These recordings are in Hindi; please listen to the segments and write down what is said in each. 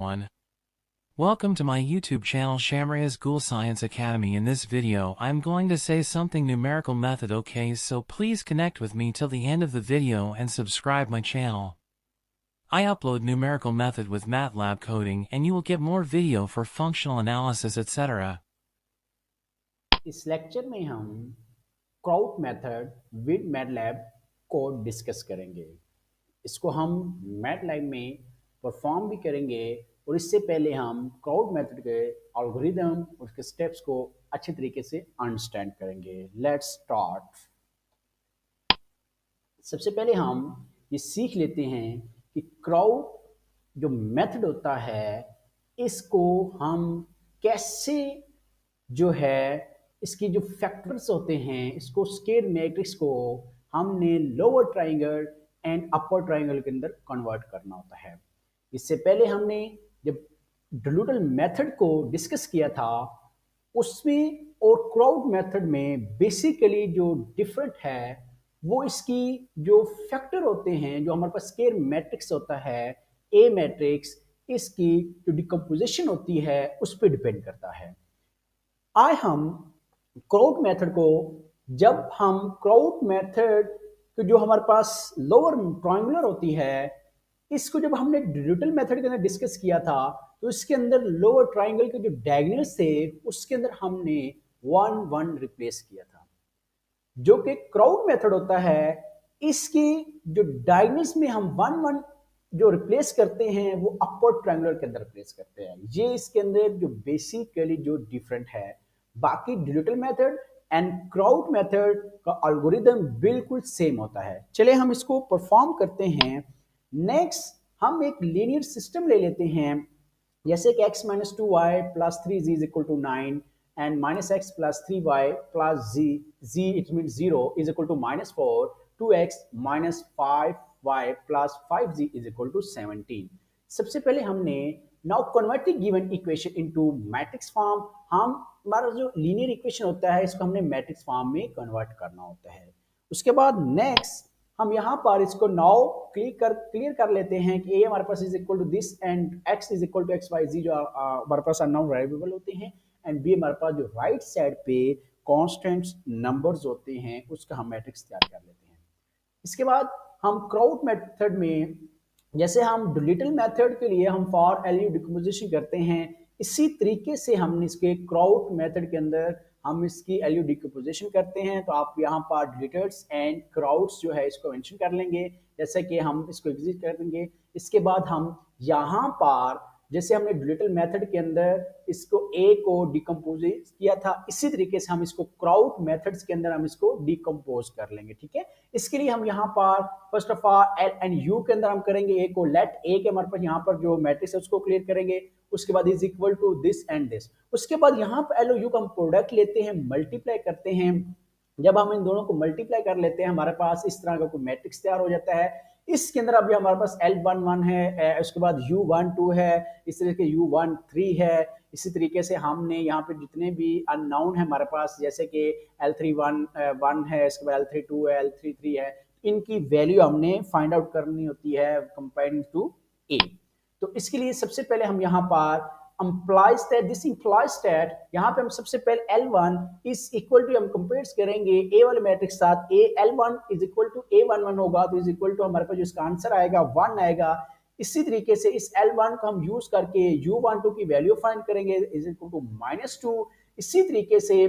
everyone. Welcome to my YouTube channel Shamria's Ghoul Science Academy. In this video, I'm going to say something numerical method, okay, so please connect with me till the end of the video and subscribe my channel. I upload numerical method with MATLAB coding and you will get more video for functional analysis etc. इस लेक्चर में हम क्राउड मेथड विद मैटलैब को डिस्कस करेंगे। इसको हम मैटलैब में परफॉर्म भी करेंगे और इससे पहले हम क्राउड मेथड के एल्गोरिदम और उसके स्टेप्स को अच्छे तरीके से अंडरस्टैंड करेंगे। Let's start. सबसे पहले हम ये सीख लेते हैं कि क्राउड जो मेथड होता है इसको हम कैसे जो है इसकी जो फैक्टर्स होते हैं इसको स्केल मैट्रिक्स को हमने lower triangle and upper triangle के अंदर कन्वर्ट करना होता है। इससे पहले हमने जब डिल्यूटल मेथड को डिस्कस किया था उसमें और क्राउड मेथड में बेसिकली जो डिफरेंट है वो इसकी जो फैक्टर होते हैं, जो हमारे पास स्केल मैट्रिक्स होता है ए मैट्रिक्स, इसकी जो डिकम्पोजिशन होती है उस पर डिपेंड करता है। आज हम क्राउड मेथड को जब हम क्राउड मेथड जो हमारे पास लोअर ट्रायंगुलर होती है इसको जब हमने डिल्यूटल मेथड के अंदर डिस्कस किया था तो इसके अंदर लोअर ट्रायंगल के जो डायगोनल्स थे उसके अंदर हमने 1 1 रिप्लेस किया था। जो कि क्राउड मेथड होता है इसकी जो डायगोनल्स में हम 1 1 जो रिप्लेस करते हैं वो अपर ट्रायंगुलर के अंदर रिप्लेस करते हैं। ये इसके अंदर जो बेसिकली जो डिफरेंट है। बाकी डिल्यूटल मेथड एंड क्राउड मेथड का एल्गोरिदम बिल्कुल सेम होता है। चलिए हम इसको परफॉर्म करते हैं। नेक्स्ट हम एक लीनियर सिस्टम ले लेते हैं जैसे कि x - 2y + 3z = 9 and -x + 3y + z it means 0 = -4, 2x - 5y + 5z = 17। सबसे पहले हमने now convert the given equation into matrix form. हम हमारा जो लीनियर इक्वेशन होता है इसको हमने मैट्रिक्स फॉर्म में कन्वर्ट करना होता है। उसके बाद नेक्स्ट हम यहाँ पर इसको नाउ क्लियर कर लेते हैं कि a हमारे पास is equal to this and x is equal to X Y Z जो हमारे पास अननोन वेरिएबल होते हैं, एंड b हमारे पास जो राइट साइड पे कॉन्स्टेंट्स नंबर्स होते हैं उसका हम मैट्रिक्स तैयार कर लेते हैं। इसके बाद हम क्राउड मेथड में जैसे हम डिल्यूटल मेथड के लिए हम फॉर एलयू डिकम्पोजिशन करते हैं इसी तरीके से हम इसके क्राउड मेथड के अंदर हम इसकी एलयू डिकम्पोजिशन करते हैं। तो आप यहाँ पर डिलीटर्स एंड क्राउड्स जो है इसको मेंशन कर लेंगे जैसे कि हम इसको एग्जिट कर देंगे। इसके बाद हम यहाँ पर जैसे हमने डिलीटल मेथड के अंदर इसको ए को डिकम्पोज किया था इसी तरीके से हम इसको क्राउड मेथड्स के अंदर हम इसको डिकम्पोज कर लेंगे। ठीक है, इसके लिए हम यहाँ पर first of all L and you के अंदर हम करेंगे ए को लेट ए के हमारे पास यहाँ पर जो मैट्रिक्स है उसको क्लियर करेंगे। उसके बाद is equal to this and this. उसके बाद यहाँ पर एल यू का हम प्रोडक्ट लेते हैं, मल्टीप्लाई करते हैं। जब हम इन दोनों को मल्टीप्लाई कर लेते हैं हमारे पास इस तरह का कोई मैट्रिक्स तैयार हो जाता है। इसके अंदर अभी हमारे पास L11 है, उसके बाद U12 है, इस तरह के U13 है। इसी तरीके से हमने यहाँ पे जितने भी अननोन है हमारे पास जैसे कि L31 है, इसके बाद L32 है, L33 है, इनकी वैल्यू हमने फाइंड आउट करनी होती है कंपेयरिंग टू A। तो इसके लिए सबसे पहले हम यहाँ पर implies that this implies that यहाँ पे हम सबसे पहले L1 is equal to हम कंपेयर करेंगे A वाले मैट्रिक्स साथ A L1 is equal to A11 होगा तो is equal to हमारे पास जो इसका आंसर आएगा 1 आएगा। इसी तरीके से इस L1 को हम यूज करके U12 की वैल्यू फाइंड करेंगे is equal to -2। इसी तरीके से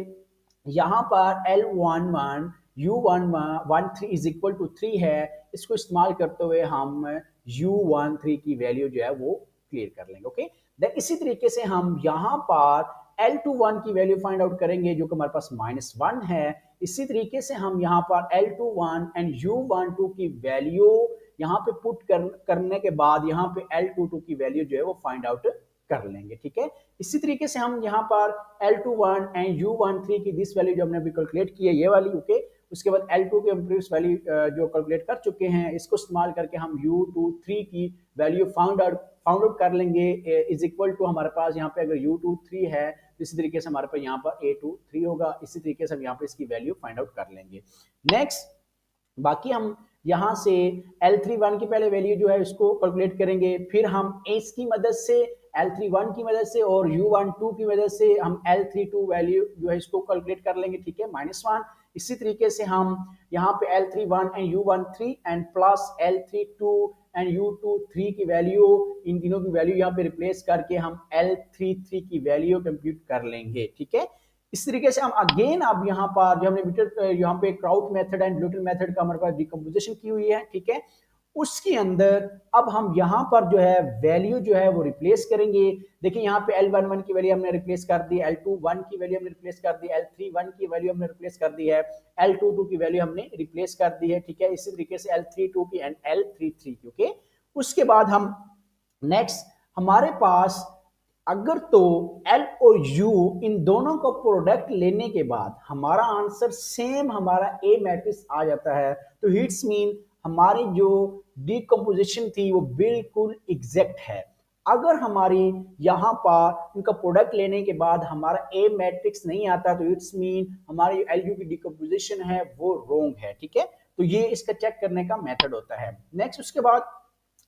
यहाँ पर L11 U13 is equal to 3 है, इसको इस्तेमाल करते हुए हम U13 की वैल्यू जो है वो क्लियर कर लेंगे। ओके, देन इसी तरीके से हम यहाँ पर L21 की वैल्यू फाइंड आउट करेंगे जो कि हमारे पास -1 है। इसी तरीके से हम यहाँ पर L21 एंड U12 की वैल्यू यहाँ पे पुट करने के बाद यहाँ पे L22 की वैल्यू जो है वो फाइंड आउट कर लेंगे। ठीक है, इसी तरीके से हम यहाँ पर L21 एंड U13 की दिस वैल्यू जो हमने अभी कैलकुलेट की है ये वाली। ओके, उसके बाद L2 के हम प्रीवियस वैल्यू जो कैलकुलेट कर चुके हैं इसको इस्तेमाल करके हम U23 की वैल्यू फाउंड आउट कर लेंगे इज इक्वल टू हमारे पास यहाँ पे अगर U23 है तो इसी तरीके से हमारे पास यहाँ पर A23 होगा। इसी तरीके से हम यहाँ पे इसकी वैल्यू फाइंड आउट कर लेंगे। नेक्स्ट बाकी हम यहाँ से L31 की पहले वैल्यू जो है इसको कैलकुलेट करेंगे, फिर हम इसकी मदद से L31 की मदद से और U12 की मदद से हम L32 वैल्यू जो है इसको कैलकुलेट कर लेंगे, ठीक है, -1। इसी तरीके से हम यहाँ पे L31 and U13 and plus L32 and U23 की वैल्यू, इन तीनों की वैल्यू यहाँ पे रिप्लेस करके हम L33 की वैल्यू कंप्यूट कर लेंगे, ठीक है। इस तरीके से हम अगेन अब यहाँ पर जो हमने यहाँ पे kraut method and Newton method का हमारे पास डिकम्पोजिशन की हुई है, ठीक है। उसके अंदर अब हम यहाँ पर जो है वैल्यू जो है वो रिप्लेस करेंगे। देखिए यहाँ पे L11 की वैल्यू हमने रिप्लेस कर दी, L21 की वैल्यू हमने रिप्लेस कर दी, L31 की वैल्यू हमने रिप्लेस कर दी है, L22 की वैल्यू हमने रिप्लेस कर दी है, ठीक है। इसी तरीके से L32 की एंड L33 की, ओके। उसके बाद हम नेक्स्ट हमारे पास अगर तो L और U इन दोनों को प्रोडक्ट लेने के बाद हमारा आंसर सेम हमारा A मैट्रिक्स आ जाता है, तो इट्स मीन हमारी जो डिकम्पोजिशन थी वो बिल्कुल एग्जैक्ट है। अगर हमारी यहाँ पर इनका प्रोडक्ट लेने के बाद हमारा ए मैट्रिक्स नहीं आता तो इट्स मीन हमारी एलयू की डिकम्पोजिशन है वो रोंग है, ठीक है। तो ये इसका चेक करने का मेथड होता है। नेक्स्ट उसके बाद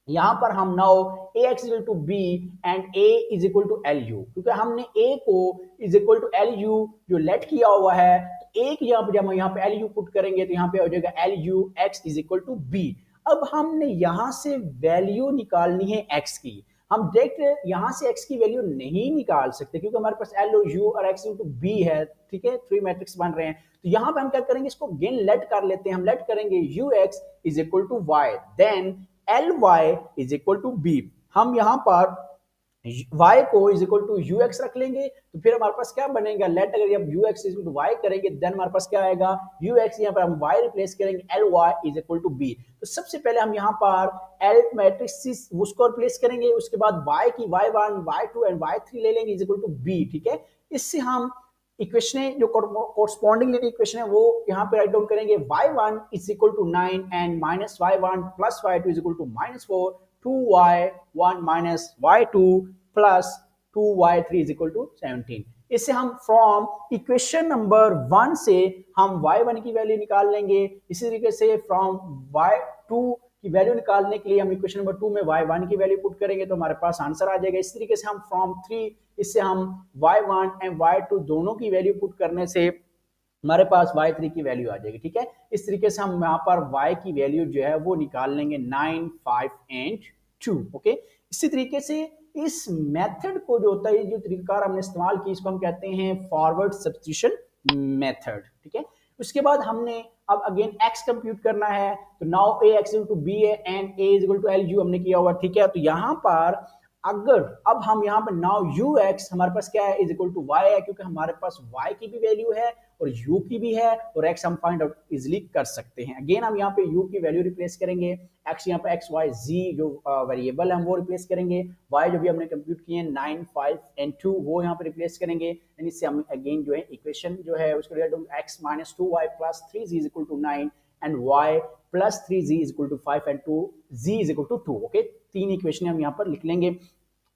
यहां पर हम now A X equal to B and A is equal to L U, क्योंकि हमने ए को is equal to L U जो लेट किया हुआ है, तो एक यहाँ पे जब हम यहाँ पे एल यू पुट करेंगे तो यहाँ पे हो जाएगा L U X is equal to B. अब हमने यहां से वैल्यू निकालनी है एक्स की। हम डायरेक्ट यहां से एक्स की वैल्यू नहीं निकाल सकते क्योंकि हमारे पास एल और यू और एक्स इक्वल टू बी है, ठीक है, थ्री मैट्रिक्स बन रहे हैं। तो यहाँ पे हम क्या करेंगे, इसको गेन लेट कर लेते हैं। हम लेट करेंगे U X is equal to Y, then L Y is equal to B. हम यहाँ पर y को is equal to U X रख लेंगे, तो फिर हमारे पास क्या बनेगा, लेट अगर हम U X is equal to Y करेंगे देन हमारे पास क्या आएगा, यू एक्स यहाँ पर हम y रिप्लेस करेंगे, L Y is equal to B. तो सबसे पहले हम यहाँ पर एल मैट्रिक्स उसको रिप्लेस करेंगे, उसके बाद y की y1 y2 एंड y3 ले लेंगे इज इक्वल टू बी, ठीक है। इससे हम इक्वेशन जो कोरस्पॉन्डिंग इक्वेशन है वो यहाँ पे राइट डाउन करेंगे, y1 is equal to 9 and minus y1 plus y2 is equal to -4, 2y1 minus y2 plus 2y3 is equal to 17। इससे हम फ्रॉम इक्वेशन नंबर 1 से हम y1 की वैल्यू निकाल लेंगे। इसी तरीके से फ्रॉम y2 की वैल्यू निकालने के लिए हम इक्वेशन नंबर 2 में y1 की वैल्यू पुट करेंगे तो हमारे पास आंसर आ जाएगा। इस तरीके से हम फ्रॉम 3 इससे हम y1 एंड y2 दोनों की वैल्यू पुट करने से हमारे पास y3 की वैल्यू आ जाएगी, ठीक है। इस तरीके से हम यहाँ पर y की वैल्यू जो है वो निकाल लेंगे 9, 5 एंड 2, ओके। इसी तरीके से इस मेथड को जो होता है, जो तरीकाकार हमने इस्तेमाल की, इसको हम कहते हैं फॉरवर्ड सब्स्टिट्यूशन मेथड, ठीक है। उसके बाद हमने अब अगेन x कंप्यूट करना है, तो now a x equal to b है and a is equal to l u हमने किया हुआ, ठीक है। तो यहाँ पर अगर अब हम यहाँ पर नाउ यू एक्स हमारे पास क्या है, इज इक्वल टू वाई है, क्योंकि हमारे पास y की भी वैल्यू है और u की भी है और x हम फाइंड आउट इजिली कर सकते हैं। अगेन हम यहाँ पे u की वैल्यू रिप्लेस करेंगे, x यहाँ पे x y z जो वेरिएबल है हम वो रिप्लेस करेंगे, y जो भी हमने कंप्यूट किए 9, 5 एंड 2 वो यहाँ पे रिप्लेस करेंगे। एंड इससे हम अगेन जो है इक्वेशन जो है उसको related x minus 2y plus 3z is equal to 9 and y plus 3z is equal to 5 and 2z is equal to 2, okay. तीन इक्वेशन हम यहाँ पर लिख लेंगे।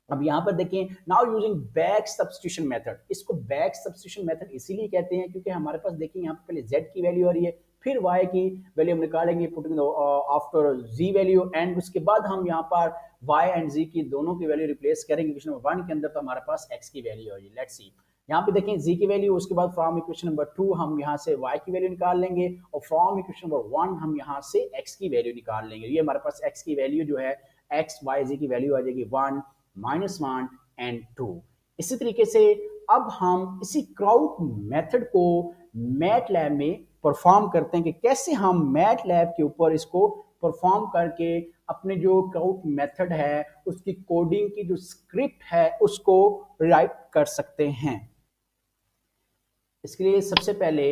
अब यहाँ पर देखें, now using back substitution method, इसको बैक सब्स्टिट्यूशन मेथड इसीलिए कहते हैं क्योंकि हमारे पास देखिए यहाँ पे पहले z की वैल्यू आ रही है, फिर y की वैल्यू हम निकालेंगे putting after z value, and उसके बाद हम यहाँ पर y एंड z की दोनों की वैल्यू रिप्लेस करेंगे इक्वेशन नंबर 1 के अंदर, तो हमारे पास x की वैल्यू आ रही है। लेट्स सी, यहाँ पे देखें z की वैल्यू, उसके बाद फ्रॉम इक्वेशन नंबर 2 हम यहाँ से y की वैल्यू निकाल लेंगे और फ्रॉम इक्वेशन नंबर 1 हम यहाँ से x की वैल्यू निकाल लेंगे। ये हमारे पास x की वैल्यू जो है x y z की वैल्यू आ जाएगी 1, -1 एंड 2। इसी तरीके से अब हम इसी क्राउट मेथड को मैटलैब में परफॉर्म करते हैं कि कैसे हम मैटलैब के ऊपर इसको परफॉर्म करके अपने जो क्राउट मेथड है उसकी कोडिंग की जो स्क्रिप्ट है उसको राइट कर सकते हैं। इसके लिए सबसे पहले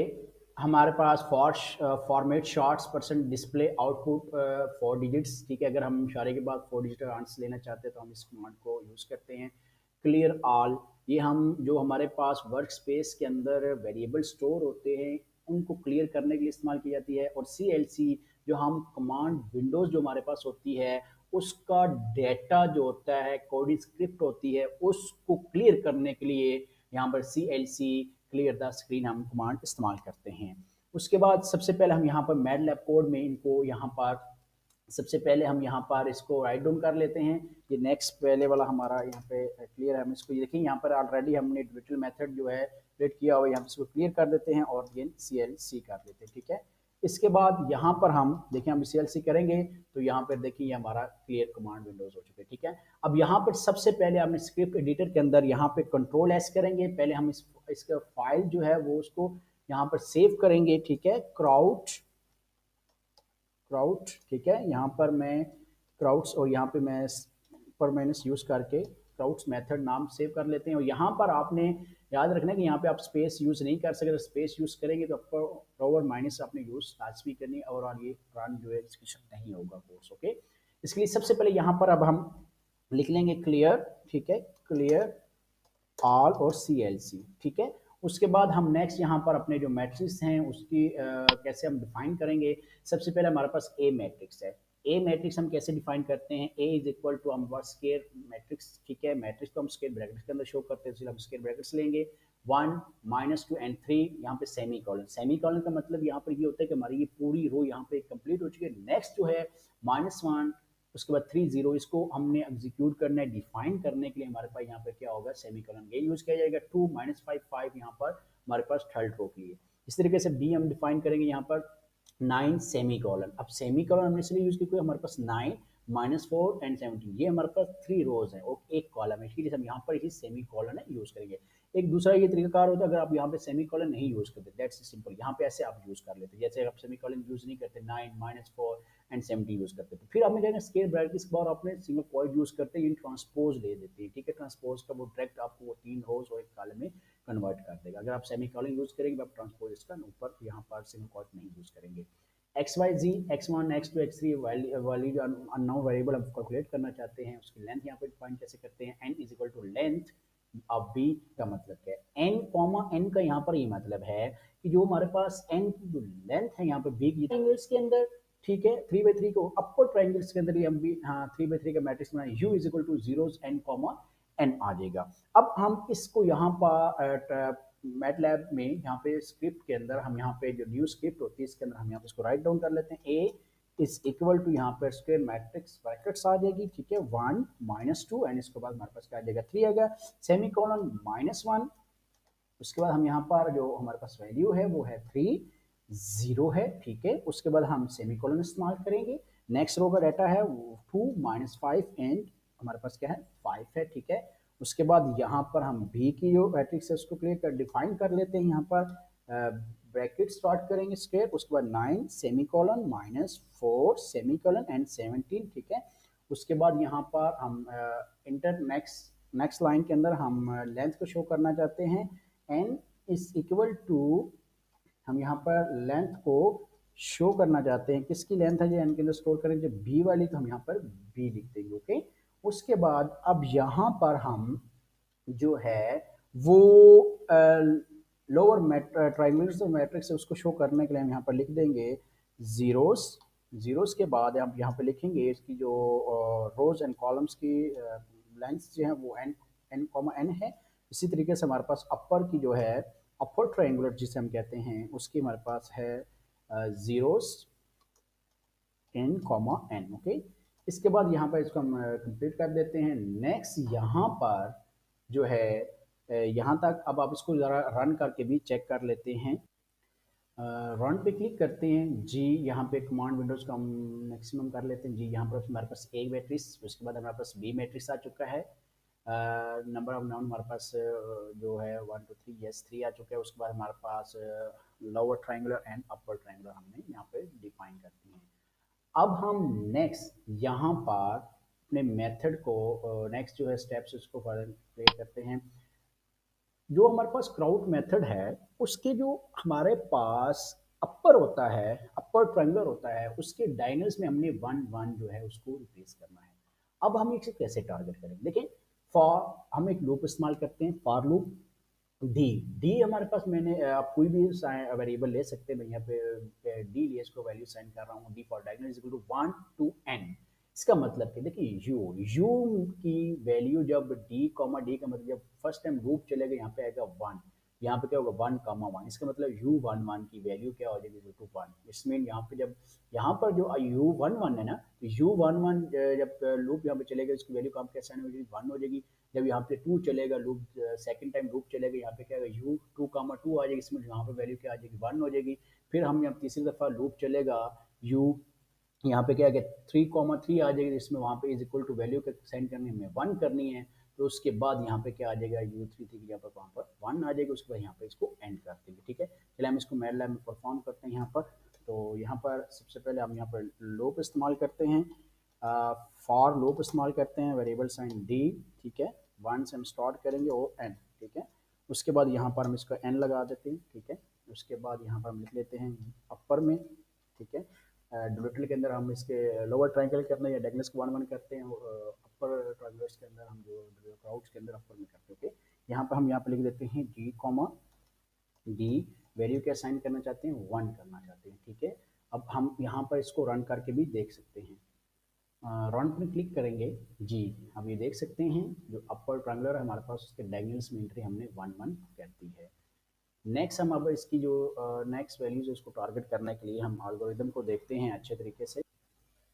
हमारे पास format shorts percent display output 4 digits, ठीक है। अगर हम इशारे के बाद 4 डिजिट आंसर लेना चाहते हैं तो हम इस कमांड को यूज़ करते हैं। क्लियर ऑल, ये हम जो हमारे पास वर्क स्पेस के अंदर वेरिएबल स्टोर होते हैं उनको क्लियर करने के लिए इस्तेमाल की जाती है। और CLC जो हम कमांड विंडोज़ जो हमारे पास होती है उसका डेटा जो होता है कोडिंग स्क्रिप्ट होती है उसको क्लियर करने के लिए यहाँ पर CLC क्लियर द स्क्रीन हम कमांड इस्तेमाल करते हैं। उसके बाद सबसे पहले हम यहाँ पर मैटलैब कोड में इनको यहाँ पर सबसे पहले हम यहाँ पर इसको राइट डाउन कर लेते हैं। ये नेक्स्ट पहले वाला हमारा यहाँ पे क्लियर है, हम इसको ये देखें यहाँ पर ऑलरेडी हमने डिजिटल मेथड जो है क्रिएट किया हुआ है, यहाँ पे इसको क्लियर कर देते हैं और ये CLC कर देते हैं, ठीक है। इसके बाद यहाँ पर हम देखिए, हम CLC करेंगे तो यहाँ पर देखिए ये हमारा क्लियर कमांड विंडोज हो चुके हैं, ठीक है। अब यहाँ पर सबसे पहले हमने स्क्रिप्ट एडिटर के अंदर यहाँ पे Ctrl+S करेंगे। पहले हम इसका फाइल जो है वो उसको यहाँ पर सेव करेंगे, ठीक है। क्राउड, ठीक है। यहाँ पर मैं क्राउड्स और यहाँ पे मैं परमानेंस यूज़ करके क्राउड्स मेथड नाम सेव कर लेते हैं। और यहाँ पर आपने याद रखना है कि यहाँ पे आप स्पेस यूज़ नहीं कर सकते। स्पेस यूज़ करेंगे तो आपको रोवर माइनस आपने यूज़ लाजमी करनी और ये रन जो है एक्सक्यूशन नहीं होगा कोर्स, ओके। इसके लिए सबसे पहले यहाँ पर अब हम लिख लेंगे क्लियर, ठीक है, क्लियर ऑल और CLC, ठीक है। उसके बाद हम नेक्स्ट यहाँ पर अपने जो मैट्रिक्स हैं उसकी कैसे हम डिफाइन करेंगे। सबसे पहले हमारे पास A मैट्रिक्स है। A मैट्रिक्स हम कैसे डिफाइन करते हैं, A इज इक्वल टू हम स्क्वायर मैट्रिक्स, ठीक है। मैट्रिक्स को हम स्क्वायर ब्रैकेट्स के अंदर शो करते हैं, इसलिए हम स्क्वायर ब्रैकेट्स लेंगे 1 -2 एंड 3, यहाँ पे सेमी कॉलन। सेमी कॉलन का मतलब यहाँ पर ये होता है कि हमारी ये पूरी रो यहाँ पे कंप्लीट हो चुकी है। नेक्स्ट जो है -1, उसके बाद 3 0, इसको हमने एग्जीक्यूट करना है। डिफाइन करने के लिए हमारे पास यहाँ पे क्या होगा, सेमीकोलन ये यूज किया जाएगा। 2 -5 5 यहाँ पर हमारे पास थर्ड रो के लिए। इस तरीके से B हम डिफाइन करेंगे यहाँ पर 9 सेमीकोलन। अब सेमीकोलन हमने इसलिए यूज किया हमारे पास 9 -4 एंड 17, ये हमारे पास 3 रोज है और एक कॉलम है, इसलिए हम यहाँ पर ही सेमीकोलन है यूज करेंगे। एक दूसरा ये तरीकाकार होता है, अगर आप यहाँ पे सेमीकोलन नहीं यूज करते, दैट्स सिंपल, यहाँ पे ऐसे आप यूज कर लेते, जैसे आप सेमीकोलन यूज नहीं करते 9 -4 एंड 70 यूज करते थे। फिर आपने क्या स्केल ब्रैकेट के बाद आपने सिंगल पॉइंट यूज करते हैं, ट्रांसपोज ले देते हैं, ठीक है। ट्रांसपोज का वो डायरेक्ट आपको वो 3 रोज और एक कॉलम में कन्वर्ट कर देगा। अगर आप सेमीकोलन यूज करेंगे आप ट्रांसपोज इसका ऊपर यहाँ पर सिंगल पॉइंट नहीं यूज करेंगे। XYZ, X1 X2 X3 value जो अननोन वेरिएबल हम कैलकुलेट करना चाहते हैं, उसकी लेंथ यहाँ पे डिफाइन कैसे करते हैं। n is equal to length अब B का मतलब क्या है, n का यहाँ पर ये मतलब है कि जो हमारे पास n की जो लेंथ है यहाँ पे B की एंगल्स के अंदर, ठीक है, 3/3 को अपर ट्रायंगल्स के अंदर ही हम भी 3/3 का मैट्रिक्स बनाए, U is equal to zeros n आ जाएगा। अब हम इसको यहाँ पर मैटलैब में यहाँ पे स्क्रिप्ट के अंदर हम यहाँ पे जो न्यू स्क्रिप्ट होती है इसके अंदर हम यहाँ पे इसको राइट डाउन कर लेते हैं। A इज इक्वल टू यहाँ पर स्क्वायर मैट्रिक्स ब्रैकेट्स आ जाएगी, ठीक है, 1 -2 एंड इसके बाद हमारे पास क्या आ जाएगा 3 आएगा, सेमीकोलन -1, उसके बाद हम यहाँ पर जो हमारे पास वैल्यू है वो है 3 0 है, ठीक है। उसके बाद हम सेमीकोलन इस्तेमाल करेंगे। नेक्स्ट रो का डाटा है 2 -5 एंड हमारे पास क्या है 5 है, ठीक है। उसके बाद यहाँ पर हम B की जो मैट्रिक्स है उसको क्लियर कर डिफाइन कर लेते हैं। यहाँ पर ब्रैकेट स्टार्ट करेंगे स्क्वायर, उसके बाद 9 सेमीकोलन -4 सेमीकोलन एंड 17, ठीक है। उसके बाद यहाँ पर हम इंटर नेक्स्ट लाइन के अंदर हम लेंथ को शो करना चाहते हैं, n इज इक्वल टू हम यहाँ पर लेंथ को शो करना चाहते हैं, किसकी लेंथ है जो n के अंदर स्टोर करेंगे, जो B वाली, तो हम यहाँ पर B लिख देंगे, ओके। उसके बाद अब यहाँ पर हम जो है वो लोअर ट्राइंगुलर मैट्रिक्स है उसको शो करने के लिए हम यहाँ पर लिख देंगे जीरोस के बाद हम यहाँ पे लिखेंगे इसकी जो रोज एंड कॉलम्स की लेंथ जो है वो n है। इसी तरीके से हमारे पास अपर की जो है अपर ट्राइंगुलर जिसे हम कहते हैं उसकी हमारे पास है जीरोस n, ओके। इसके बाद यहाँ पर इसको हम कंप्लीट कर देते हैं। नेक्स्ट यहाँ पर जो है यहाँ तक, अब आप इसको ज़रा रन करके भी चेक कर लेते हैं। रन पे क्लिक करते हैं जी, यहाँ पे कमांड विंडोज का हम मैक्सिमम कर लेते हैं जी। यहाँ पर हमारे पास A मैट्रिक्स, उसके बाद हमारे पास B मैट्रिक्स आ चुका है। नंबर ऑफ नाउन हमारे पास जो है 1 2 3 यस 3 आ चुका है। उसके बाद हमारे पास lower triangular and upper triangular हमने यहाँ पे डिफाइन करते हैं। अब हम नेक्स्ट यहाँ पर अपने मेथड को नेक्स्ट जो है स्टेप्स उसको क्रिएट करते हैं। जो हमारे पास क्राउड मेथड है उसके जो हमारे पास अपर होता है, अपर ट्रायंगुलर होता है, उसके डायगोनल्स में हमने 1 1 जो है उसको रिप्लेस करना है। अब हम इसे कैसे टारगेट करेंगे, देखें, फॉर हम एक लूप इस्तेमाल करते हैं, फॉर लूप डी हमारे पास, मैंने आप कोई भी वेरिएबल ले सकते हैं, मैं यहाँ पे डी लिए इसको वैल्यू साइन कर रहा हूँ, D for diagonal is equal to 1 to n। इसका मतलब कि देखिए यू की वैल्यू जब डी का मतलब जब फर्स्ट टाइम लूप चलेगा यहाँ पे आएगा 1, यहाँ पे क्या होगा 1,1, इसका मतलब u11 की वैल्यू क्या हो जाएगी इक्वल टू 1। इसमें यहाँ पे जब यहाँ पर जो u11 है ना, तो u11 जब लूप यहाँ पे चलेगा इसकी वैल्यू कहाँ पे असाइन हो जाएगी 1 हो जाएगी। जब यहाँ पे 2 चलेगा लूप, सेकंड टाइम लूप चलेगा, यहाँ पे क्या होगा u2,2 आ जाएगी, इसमें यहाँ पे वैल्यू क्या आ जाएगी 1 हो जाएगी। फिर हम यहाँ तीसरी दफ़ा लूप चलेगा u, यहाँ पे क्या है 3,3 आ जाएगी, इसमें वहाँ पे इज इक्वल टू वैल्यू के सेंड करनी है 1 करनी है। तो उसके बाद यहाँ पे क्या आ जाएगा u3 थी यहाँ पर वहाँ पर 1 आ जाएगा, उसके बाद यहाँ पे इसको एंड कर देंगे। ठीक है, चलिए हम इसको मैटलैब में परफॉर्म करते हैं। यहाँ पर तो यहाँ पर सबसे पहले हम यहाँ पर लूप इस्तेमाल करते हैं, फॉर लूप इस्तेमाल करते हैं, वेरिएबल साइन डी। ठीक है, 1 से हम स्टार्ट करेंगे और एन। ठीक है, उसके बाद यहाँ पर हम इसको एन लगा देते हैं। ठीक है, उसके बाद यहाँ पर हम लिख लेते हैं अपर में। ठीक है, डोलिटल के अंदर हम इसके लोअर ट्रायंगल करते हैं या डायगोनल्स को 1 1 करते हैं, अपर ट्रायंगल्स के अंदर हम जो क्राउड्स के अंदर अपर में करते हैं। ओके, यहाँ पर हम यहाँ पर लिख देते हैं जी कॉमा डी, वैल्यू क्या साइन करना चाहते हैं 1 करना चाहते हैं। ठीक है, अब हम यहाँ पर इसको रन करके भी देख सकते हैं। रन पर क्लिक करेंगे जी, हम ये देख सकते हैं जो अपर ट्रायंगुलर है हमारे पास उसके डायगोनल्स में एंट्री हमने 1 1 कर दी है। नेक्स्ट हम अब इसकी जो नेक्स्ट वैल्यूज है उसको टारगेट करने के लिए हम एल्गोरिदम को देखते हैं अच्छे तरीके से।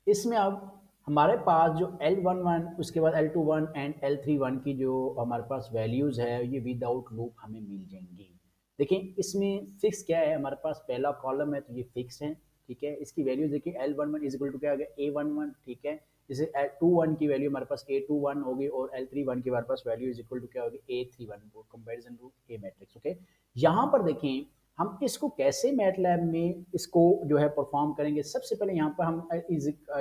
इसमें अब हमारे पास जो L11 उसके बाद L21 एंड L31 की जो हमारे पास वैल्यूज़ है ये विदाउट लूप हमें मिल जाएंगी। देखिए इसमें फिक्स क्या है, हमारे पास पहला कॉलम है तो ये फिक्स है। ठीक है, इसकी वैल्यूज देखिए L11 इज इक्वल टू क्या आ गया A11। ठीक है, जैसे L21 की वैल्यू हमारे पास A21 होगी और L31 की हमारे पास वैल्यू इज इक्वल टू क्या होगी A31, comparison to A matrix. Okay, यहाँ पर देखें हम इसको कैसे मैटलैब में इसको जो है परफॉर्म करेंगे। सबसे पहले यहाँ पर हम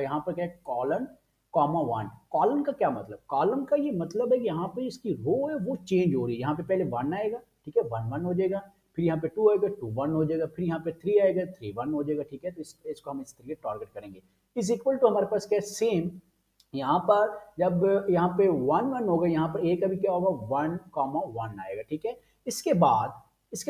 यहाँ पर क्या है कॉलन कॉमा 1। कॉलन का क्या मतलब, कॉलम का ये मतलब है कि यहाँ पे इसकी रो है वो चेंज हो रही है। यहाँ पे पहले 1 आएगा, ठीक है 1 1 हो जाएगा, फिर यहाँ पे 2 आएगा 2 1 हो जाएगा, फिर यहाँ पे 3 आएगा 3 1 हो जाएगा। ठीक है, तो इसको हम इस तरीके टारगेट करेंगे। इज इक्वल टू हमारे पास क्या है सेम, यहाँ पर जब यहाँ पे 1 1 होगा यहाँ पर ए का भी क्या होगा 1 1 आएगा। ठीक है, इसके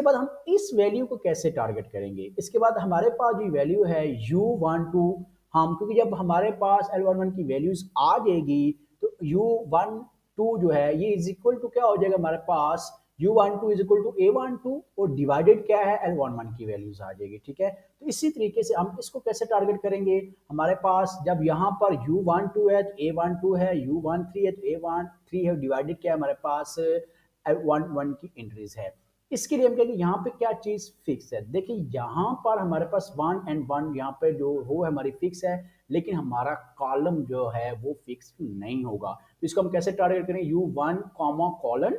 बाद हम इस वैल्यू को कैसे टारगेट करेंगे। इसके बाद हमारे पास जो वैल्यू है u12, हम क्योंकि जब हमारे पास L11 की वैल्यूज आ जाएगी तो u12 जो है ये इज इक्वल टू क्या हो जाएगा हमारे पास u12 is equal to a12 और डिवाइडेड क्या है L11 की वैल्यूज आ जाएगी। ठीक है, तो इसी तरीके से हम इसको कैसे टारगेट करेंगे, हमारे पास जब यहाँ पर u12 है तो a12 है, u13 है तो a13 है, डिवाइडेड क्या है हमारे पास L11 की एंट्रीज है। इसके लिए हम कहेंगे यहाँ पे क्या चीज फिक्स है। देखिए यहाँ पर हमारे पास 1 एंड 1 यहाँ पे जो रो है हमारी फिक्स है, लेकिन हमारा कॉलम जो है वो फिक्स नहीं होगा। तो इसको हम कैसे टारगेट करें, u1 कॉमा कॉलन,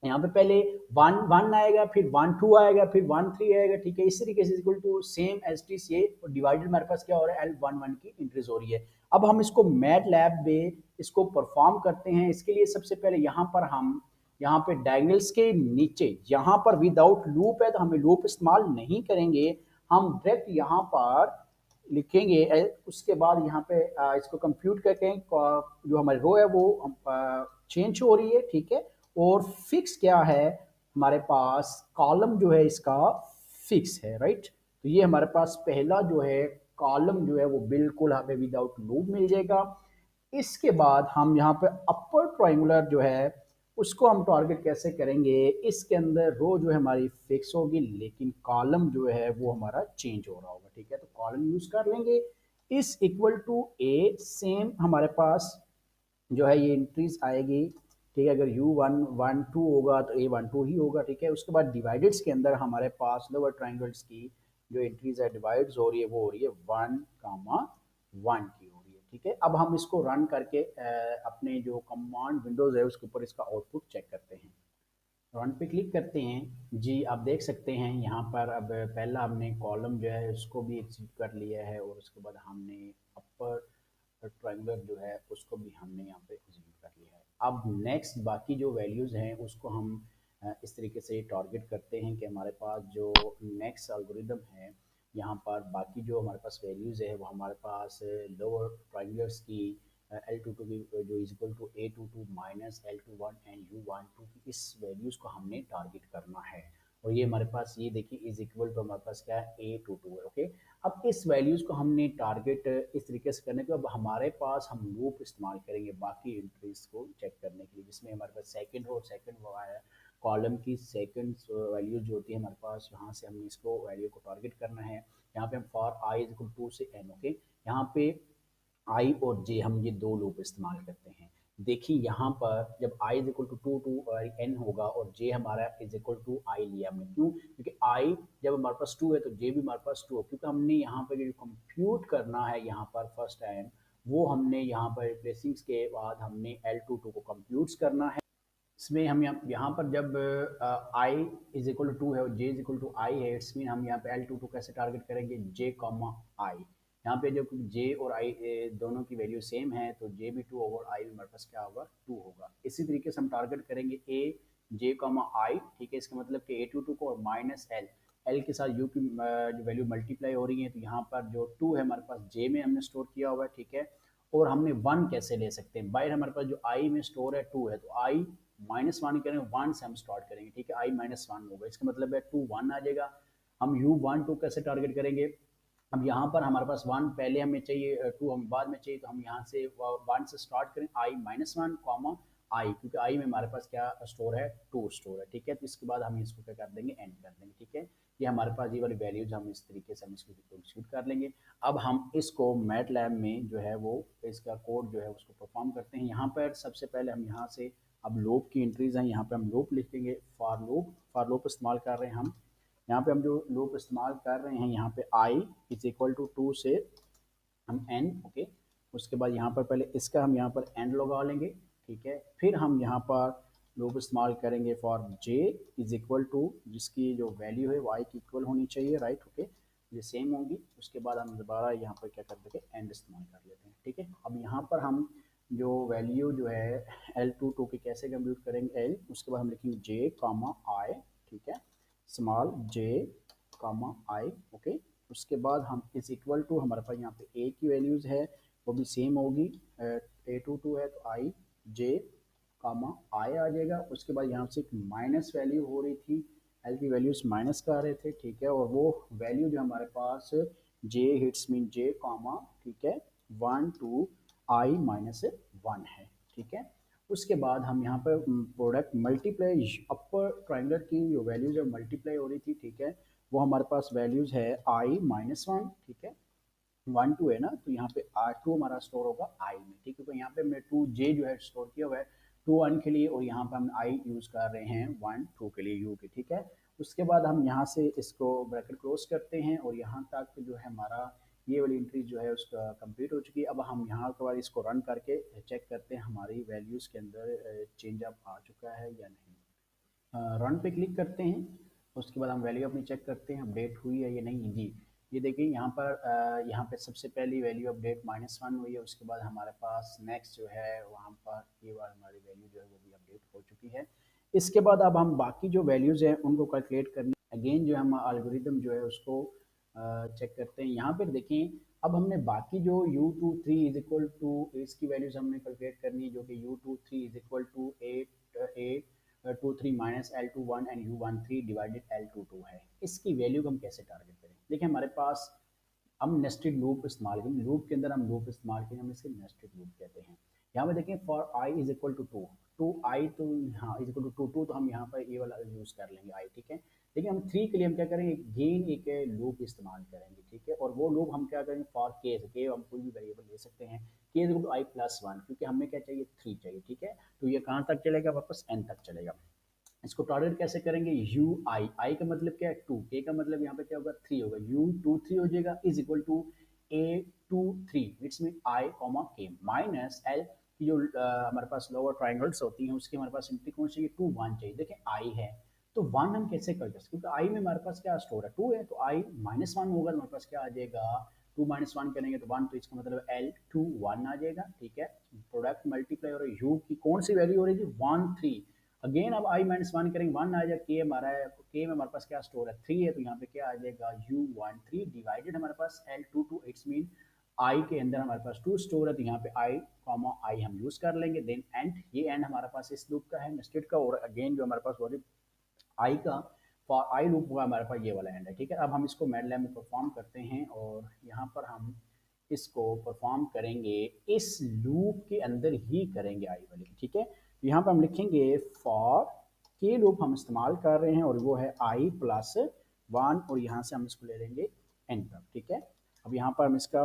यहाँ पे पहले 1 1 आएगा, फिर 1 2 आएगा, फिर 1 3 आएगा। ठीक है, इस तरीके से equal to same as T C और डिवाइडेड हमारे पास क्या हो रहा है L11 की इंक्रीज हो रही है। अब हम इसको मैट लैब में इसको परफॉर्म करते हैं। इसके लिए सबसे पहले यहाँ पर हम यहाँ पे डायगोनल्स के नीचे यहाँ पर विदाउट लूप है तो हमें लूप इस्तेमाल नहीं करेंगे, हम डायरेक्ट यहाँ पर लिखेंगे। उसके बाद यहाँ पे इसको कंप्यूट करके जो हमारी रो है वो चेंज हो रही है। ठीक है, और फिक्स क्या है हमारे पास कॉलम जो है इसका फिक्स है, राइट। तो ये हमारे पास पहला जो है कॉलम जो है वो बिल्कुल हमें विदाउट लूप मिल जाएगा। इसके बाद हम यहाँ पे अपर ट्रायंगुलर जो है उसको हम टारगेट कैसे करेंगे, इसके अंदर रो जो है हमारी फिक्स होगी लेकिन कॉलम जो है वो हमारा चेंज हो रहा होगा। ठीक है, तो कॉलम यूज कर लेंगे इस इक्वल टू ए, सेम हमारे पास जो है ये इंक्रीज आएगी। ठीक है, अगर u1 1 2 होगा तो a12 ही होगा। ठीक है, उसके बाद डिवाइडेड्स के अंदर हमारे पास लोअर ट्रायंगल्स की जो एंट्रीज है डिवाइड्स हो रही है वो हो रही है 1 1 की हो रही है। ठीक है, अब हम इसको रन करके अपने जो कमांड विंडोज है उसके ऊपर इसका आउटपुट चेक करते हैं। रन पे क्लिक करते हैं जी, आप देख सकते हैं यहाँ पर अब पहला हमने कॉलम जो है उसको भी एग्जीक्यूट कर लिया है और उसके बाद हमने अपर ट्रायंगुलर जो है उसको भी हमने यहाँ पे एग्जीक्यूट कर लिया है। अब नेक्स्ट बाकी जो वैल्यूज़ हैं उसको हम इस तरीके से टारगेट करते हैं कि हमारे पास जो नेक्स्ट एल्गोरिदम है यहाँ पर बाकी जो हमारे पास वैल्यूज़ है वो हमारे पास लोअर ट्रायंगुलर्स की L22 की जो is equal to A22 minus L21 and U12 की इस वैल्यूज़ को हमने टारगेट करना है। और ये हमारे पास ये देखिए इज इक्वल टू हमारे पास क्या है A22 है। ओके, अब इस वैल्यूज़ को हमने टारगेट इस तरीके से करने के अब हमारे पास हम लूप इस्तेमाल करेंगे बाकी एंट्रीज को चेक करने के लिए, जिसमें हमारे पास सेकंड रो सेकंड कॉलम की सेकंड वैल्यू जो होती है हमारे पास, यहाँ से हमने इसको वैल्यू को टारगेट करना है। यहाँ पे हम for I is equal to से एन, ओके। यहाँ पे आई और जे हम ये दो लूप इस्तेमाल करते हैं। देखिए यहाँ पर जब I is equal to two to N होगा और जे हमारा इज इक्वल टू आई लिया हमने, क्यों? क्योंकि आई जब हमारे पास टू है तो जे भी हमारे पास टू है, क्योंकि हमने यहाँ पर जो कंप्यूट करना है यहाँ पर फर्स्ट टाइम, वो हमने यहाँ पर रिप्लेसिंग के बाद हमने L22 को कंप्यूट करना है। इसमें हम यहाँ पर जब आई इज इक्वल टू है और जे इज इक्वल टू आई है, इट्स मीन हम यहाँ पे L22 कैसे टारगेट करेंगे, जे कॉमा आई। यहाँ पे जब जे और आई दोनों की वैल्यू सेम है तो जे भी टू होगा और आई भी हमारे पास क्या होगा, टू होगा। इसी तरीके से हम टारगेट करेंगे ए जे कॉमा आई, ठीक है। इसका मतलब कि A22 को और माइनस एल, एल के साथ यू की जो वैल्यू मल्टीप्लाई हो रही है, तो यहाँ पर जो टू है हमारे पास जे में हमने स्टोर किया हुआ है, ठीक है। और हमने वन कैसे ले सकते हैं, बाहर हमारे पास जो आई में स्टोर है टू है, तो आई माइनस वन करेंगे, वन से हम स्टार्ट करेंगे, ठीक है। आई माइनस वन होगा, इसका मतलब है टू वन आ जाएगा। हम यू वन टू कैसे टारगेट करेंगे, अब यहाँ पर हमारे पास वन पहले हमें चाहिए, टू हम बाद में चाहिए, तो हम यहाँ से वन से स्टार्ट करें, आई माइनस वन कॉमा आई, क्योंकि आई में हमारे पास क्या स्टोर है, टू स्टोर है, ठीक है। तो इसके बाद हम इसको क्या कर देंगे, एंड कर देंगे, ठीक है। ये हमारे पास ये वाली वैल्यूज हम इस तरीके से हम इसको एग्जीक्यूट कर लेंगे। अब हम इसको मैटलैब में जो है वो इसका कोड जो है उसको परफॉर्म करते हैं। यहाँ पर सबसे पहले हम यहाँ से अब लूप की एंट्रीज हैं, यहाँ पे हम लूप लिखेंगे, फॉर लूप इस्तेमाल कर रहे हैं हम। यहाँ पे हम जो लूप इस्तेमाल कर रहे हैं, यहाँ पे आई इज इक्वल टू टू से हम एन, ओके। उसके बाद यहाँ पर पहले इसका हम यहाँ पर एंड लगा लेंगे, ठीक है। फिर हम यहाँ पर लूप इस्तेमाल करेंगे for J is equal to, जिसकी जो वैल्यू है वो आई की इक्वल होनी चाहिए, राइट, ओके। ये सेम होंगी। उसके बाद हम दोबारा यहाँ पर क्या कर देंगे, एंड इस्तेमाल कर लेते हैं, ठीक है। अब यहाँ पर हम जो वैल्यू जो है L22 की कैसे कंप्यूट करेंगे, एल, उसके बाद हम लिखेंगे जे कामा आई, ठीक है, स्मॉल जे कामा आई, ओके। उसके बाद हम इज इक्वल टू, हमारे पास यहाँ पे ए की वैल्यूज़ है वो भी सेम होगी, A22 है तो आई जे कामा आई आ जाएगा। उसके बाद यहाँ से एक माइनस वैल्यू हो रही थी, एल की वैल्यूज माइनस का आ रहे थे, ठीक है। और वो वैल्यू जो हमारे पास जे हिट्स मीन जे कामा, ठीक है, वन टू आई माइनस वन है, ठीक है। उसके बाद हम यहाँ पर प्रोडक्ट मल्टीप्लाई अपर ट्राइंगल की जो वैल्यूज है मल्टीप्लाई हो रही थी, ठीक है। वो हमारे पास वैल्यूज है आई माइनस वन, ठीक है, वन टू है ना, तो यहाँ पे आर टू हमारा स्टोर होगा आई में, ठीक है। तो यहाँ पे हमने टू जे जो है स्टोर किया हुआ है टू वन के लिए, और यहाँ पे हम आई यूज़ कर रहे हैं वन टू के लिए, यू के, ठीक है। उसके बाद हम यहाँ से इसको ब्रैकेट क्लोज करते हैं और यहाँ तक जो है हमारा ये वाली एंट्री जो है उसका कंप्लीट हो चुकी है। अब हम यहाँ के बाद इसको रन करके चेक करते हैं हमारी वैल्यूज़ के अंदर चेंज अप आ चुका है या नहीं। रन पे क्लिक करते हैं, उसके बाद हम वैल्यू अपनी चेक करते हैं अपडेट हुई है या नहीं। जी, ये देखिए यहाँ पे सबसे पहली वैल्यू अपडेट माइनस वन हुई है। उसके बाद हमारे पास नेक्स्ट जो है वहाँ पर ये बार हमारी वैल्यू जो है वो भी अपडेट हो चुकी है। इसके बाद अब हम बाकी जो वैल्यूज़ हैं उनको कैलकुलेट करनी, अगेन जो हम एल्गोरिथम जो है उसको चेक करते हैं। यहाँ पर देखें, अब हमने बाकी जो U23 इज इक्वल टू इसकी वैल्यूज हमने कैलकुलेट करनी है, जो कि U23 is equal to eight two three minus L21 and U13 divided L22 है। इसकी वैल्यू को हम कैसे टारगेट करें, देखिए हमारे पास हम नेस्टेड लूप इस्तेमाल करेंगे, लूप के अंदर हम लूप इस्तेमाल करेंगे, हम इसे नेस्टेड लूप कहते हैं। यहाँ पे देखें for I is equal to two, two I तो हाँ इज इक्वल टू टू, तो हम यहाँ पर ये वाला यूज़ कर लेंगे आई, ठीक है। लेकिन हम थ्री के लिए हम क्या करेंगे, गेन एक लूप इस्तेमाल करेंगे, ठीक है। और वो लूप हम क्या करेंगे, फॉर के हम कोई भी वेरिएबल ले सकते हैं, K is equal to I plus one, क्योंकि हमें क्या चाहिए, थ्री चाहिए, ठीक है। तो ये कहाँ तक चलेगा, वापस एन तक चलेगा। इसको टारगेट कैसे करेंगे, यू आई, आई का मतलब क्या है टू, के का मतलब यहाँ पे क्या होगा, थ्री होगा, यू टू थ्री हो जाएगा, is equal to A two three, it's mean I comma K minus L की जो हमारे पास लोअर ट्राइंगल्स होती हैं उसकी हमारे पास एंट्री कौन चाहिए, टू वन चाहिए। देखिए आई है तो वन हम कैसे कर सकते, क्योंकि आई में हमारे पास क्या स्टोर है, टू है, तो आई माइनस वन होगा तो हमारे पास क्या आ जाएगा, टू माइनस वन करेंगे तो वन, तो इसका मतलब एल टू वन आ जाएगा, ठीक है। प्रोडक्ट मल्टीप्लाई और यू की कौन सी वैल्यू हो रही थी, वन थ्री। अगेन अब आई माइनस वन करेंगे, वन आ जाएगा, के हमारा है, के में हमारे पास क्या स्टोर है, थ्री है, तो यहाँ पे क्या आ जाएगा, यू वन थ्री डिवाइडेड हमारे पास L two two, it's mean I के अंदर हमारे पास टू स्टोर है, तो यहाँ पे आई कॉमा आई हम यूज कर लेंगे। देन एंड, ये एंड हमारे पास इस लूप का है नेस्टेड का, और अगेन जो हमारे पास वो आई का फॉर आई लूप होगा हमारे पास ये वाला एंड है, ठीक है। अब हम इसको मैटलैब में परफॉर्म करते हैं और यहाँ पर हम इसको परफॉर्म करेंगे इस लूप के अंदर ही करेंगे आई वाले, ठीक है। तो यहाँ पर हम लिखेंगे फॉर के लूप हम इस्तेमाल कर रहे हैं और वो है आई प्लस 1 और यहाँ से हम इसको ले लेंगे एन तक, ठीक है। अब यहाँ पर हम इसका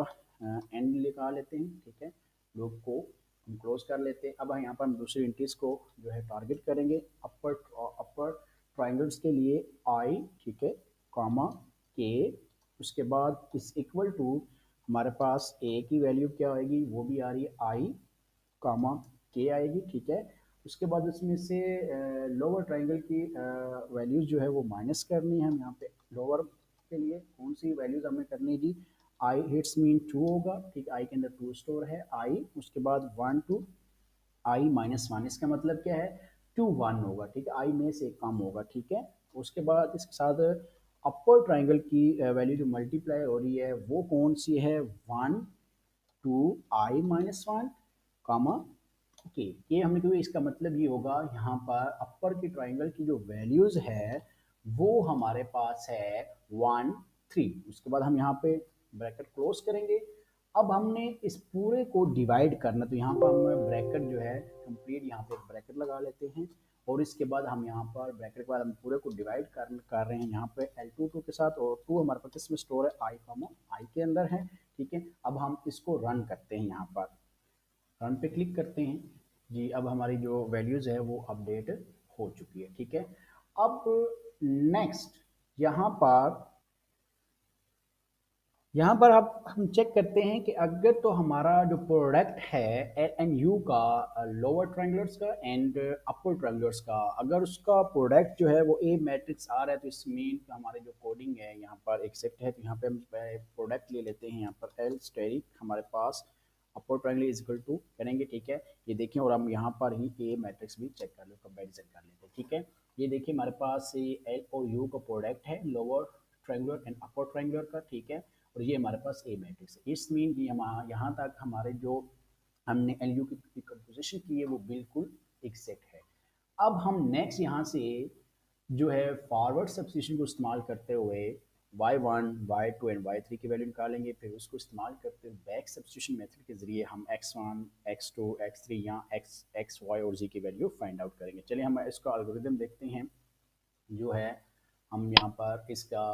एंड निकाल लेते हैं, ठीक है। लूप को हम क्लोज कर लेते हैं। अब यहाँ पर हम दूसरी इंटीज को जो है टारगेट करेंगे अपर ट्राइंगल्स के लिए आई, ठीक है, कॉमा के, उसके बाद इस इक्वल टू हमारे पास ए की वैल्यू क्या आएगी, वो भी आ रही है आई कामा के आएगी, ठीक है। उसके बाद उसमें से लोअर ट्राइंगल की वैल्यूज जो है वो माइनस करनी है। हम यहाँ पे लोअर के लिए कौन सी वैल्यूज हमें करनी है जी, आई हिट्स मीन 2 होगा, ठीक, आई के अंदर 2 स्टोर है आई, उसके बाद 1 2 आई माइनस 1, इसका मतलब क्या है 2 1 होगा, ठीक है, आई में से कम होगा, ठीक है। उसके बाद इसके साथ अपर ट्राइंगल की वैल्यू जो मल्टीप्लाई हो रही है वो कौन सी है, 1 2 आई माइनस 1 कामा ओके, ये हमने क्योंकि इसका मतलब ये होगा यहाँ पर अपर की ट्राइंगल की जो वैल्यूज है वो हमारे पास है 1 3, उसके बाद हम यहाँ पे ब्रैकेट क्लोज करेंगे। अब हमने इस पूरे को डिवाइड करना, तो यहाँ पर हम ब्रैकेट जो है कंप्लीट यहाँ पे ब्रैकेट लगा लेते हैं और इसके बाद हम यहाँ पर ब्रैकेट के बाद हम पूरे को डिवाइड कर रहे हैं यहाँ पे L2 के साथ, और 2 हमारे पास किसमें स्टोर है, आई के अंदर है, ठीक है। अब हम इसको रन करते हैं, यहाँ पर रन पे क्लिक करते हैं जी। अब हमारी जो वैल्यूज़ है वो अपडेट हो चुकी है, ठीक है। अब नेक्स्ट यहाँ पर अब हम चेक करते हैं कि अगर तो हमारा जो प्रोडक्ट है एल एन यू का लोअर ट्रायंगुलर्स का एंड अपर ट्रायंगुलर्स का, अगर उसका प्रोडक्ट जो है वो ए मैट्रिक्स आ रहा है तो इस मीन हमारे जो कोडिंग है यहाँ पर एक्सेप्ट है, तो यहाँ पे हम प्रोडक्ट ले लेते हैं, यहाँ पर एल स्टेरिक हमारे पास अपर ट्रायंगल इज इक्वल टू करेंगे, ठीक है। ये देखिए और हम यहाँ पर ही ए मैट्रिक्स भी चेक कर लो, कंपेरिजन कर लेते हैं, ठीक है। ये देखिए हमारे पास एल और यू का प्रोडक्ट है lower triangular and upper triangular का, ठीक है, और ये हमारे पास ए मैट्रिक्स है। इस मीन कि हम यहाँ तक हमारे जो हमने एल यू की कंपोजिशन की है वो बिल्कुल एग्जैक्ट है। अब हम नेक्स्ट यहाँ से जो है फॉरवर्ड सब्स्टिट्यूशन को इस्तेमाल करते हुए y1, y2 एंड y3 की वैल्यू निकालेंगे, फिर उसको इस्तेमाल करते हुए बैक सब्स्टिट्यूशन मेथड के जरिए हम x1, x2, x3 या x y और z की वैल्यू फाइंड आउट करेंगे। चलिए हम इसका एल्गोरिथम देखते हैं जो है, हम यहाँ पर इसका